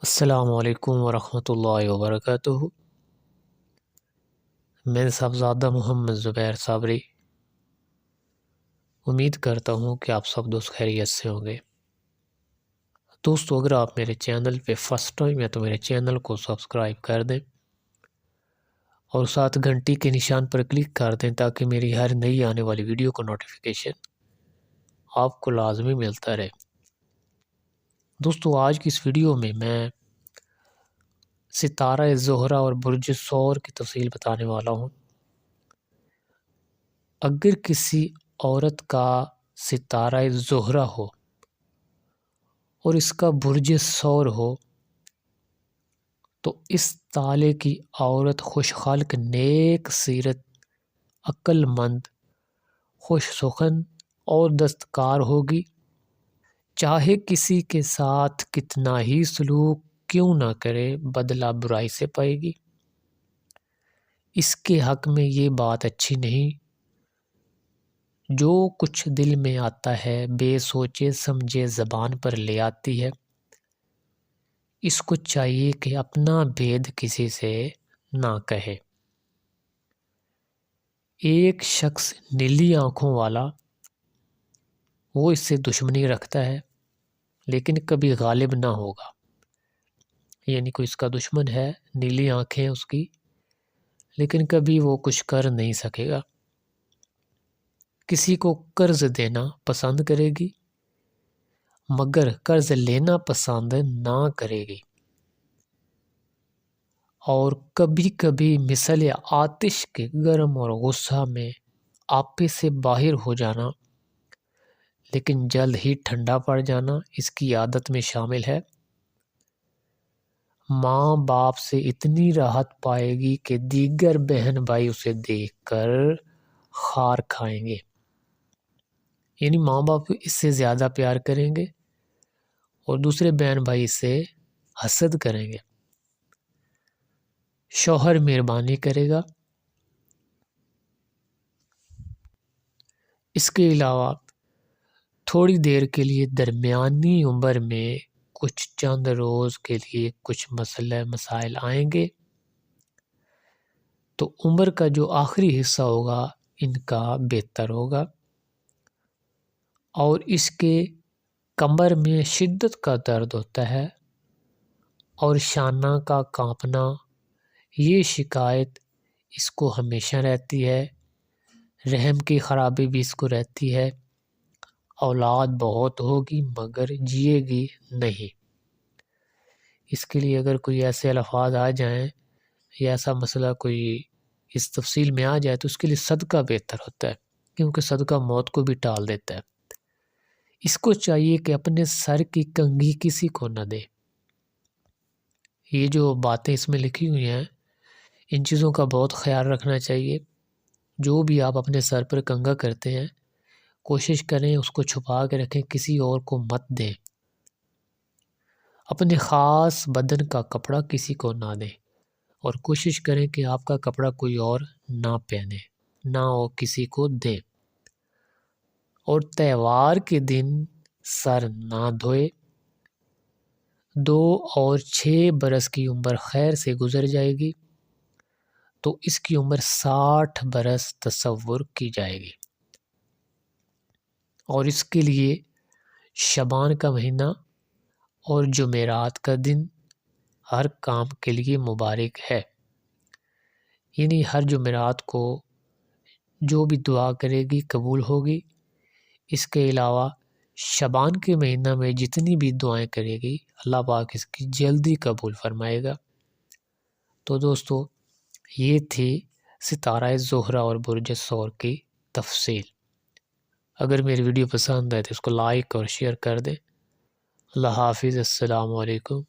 السلام علیکم ورحمۃ اللہ وبرکاتہ۔ میں صاحبزادہ محمد زبیر صابری امید کرتا ہوں کہ آپ سب دوست خیریت سے ہوں گے۔ دوستو، اگر آپ میرے چینل پہ فرسٹ ٹائم ہے تو میرے چینل کو سبسکرائب کر دیں اور ساتھ گھنٹی کے نشان پر کلک کر دیں تاکہ میری ہر نئی آنے والی ویڈیو کا نوٹیفیکیشن آپ کو لازمی ملتا رہے۔ دوستو، آج کی اس ویڈیو میں ستارہ زہرہ اور برج ثور کی تفصیل بتانے والا ہوں۔ اگر کسی عورت کا ستارہ زہرہ ہو اور اس کا برج ثور ہو تو اس تالے کی عورت خوش خلق، نیک سیرت، عقل مند، خوش سخن اور دستکار ہوگی۔ چاہے کسی کے ساتھ کتنا ہی سلوک کیوں نہ کرے، بدلہ برائی سے پائے گی۔ اس کے حق میں یہ بات اچھی نہیں، جو کچھ دل میں آتا ہے بے سوچے سمجھے زبان پر لے آتی ہے۔ اس کو چاہیے کہ اپنا بھید کسی سے نہ کہے۔ ایک شخص نیلی آنکھوں والا، وہ اس سے دشمنی رکھتا ہے لیکن کبھی غالب نہ ہوگا۔ یعنی کوئی اس کا دشمن ہے، نیلی آنکھیں اس کی، لیکن کبھی وہ کچھ کر نہیں سکے گا۔ کسی کو قرض دینا پسند کرے گی مگر قرض لینا پسند نہ کرے گی، اور کبھی کبھی مثل آتش کے گرم اور غصہ میں آپے سے باہر ہو جانا لیکن جلد ہی ٹھنڈا پڑ جانا اس کی عادت میں شامل ہے۔ ماں باپ سے اتنی راحت پائے گی کہ دیگر بہن بھائی اسے دیکھ کر خار کھائیں گے۔ یعنی ماں باپ اس سے زیادہ پیار کریں گے اور دوسرے بہن بھائی اس سے حسد کریں گے۔ شوہر مہربانی کرے گا۔ اس کے علاوہ تھوڑی دیر کے لیے درمیانی عمر میں کچھ چند روز کے لیے کچھ مسائل آئیں گے تو عمر کا جو آخری حصہ ہوگا ان کا بہتر ہوگا، اور اس کے کمر میں شدت کا درد ہوتا ہے اور شانہ کا کانپنا، یہ شکایت اس کو ہمیشہ رہتی ہے۔ رحم کی خرابی بھی اس کو رہتی ہے۔ اولاد بہت ہوگی مگر جیے گی نہیں۔ اس کے لیے اگر کوئی ایسے الفاظ آ جائیں یا ایسا مسئلہ کوئی اس تفصیل میں آ جائے تو اس کے لیے صدقہ بہتر ہوتا ہے، کیونکہ صدقہ موت کو بھی ٹال دیتا ہے۔ اس کو چاہیے کہ اپنے سر کی کنگھی کسی کو نہ دے۔ یہ جو باتیں اس میں لکھی ہوئی ہیں ان چیزوں کا بہت خیال رکھنا چاہیے۔ جو بھی آپ اپنے سر پر کنگھا کرتے ہیں کوشش کریں اس کو چھپا کے رکھیں، کسی اور کو مت دیں۔ اپنے خاص بدن کا کپڑا کسی کو نہ دیں اور کوشش کریں کہ آپ کا کپڑا کوئی اور نہ پہنے، نہ وہ کسی کو دیں۔ اور تہوار کے دن سر نہ دھوئے۔ 2 اور 6 برس کی عمر خیر سے گزر جائے گی تو اس کی عمر 60 برس تصور کی جائے گی، اور اس کے لیے شعبان کا مہینہ اور جمعرات کا دن ہر کام کے لیے مبارک ہے۔ یعنی ہر جمعرات کو جو بھی دعا کرے گی قبول ہوگی۔ اس کے علاوہ شعبان کے مہینہ میں جتنی بھی دعائیں کرے گی اللہ پاک اس کی جلدی قبول فرمائے گا۔ تو دوستو، یہ تھی ستارہ زہرہ اور برج ثور کی تفصیل۔ اگر میری ویڈیو پسند آئے تو اس کو لائک اور شیئر کر دیں۔ اللہ حافظ۔ السلام علیکم۔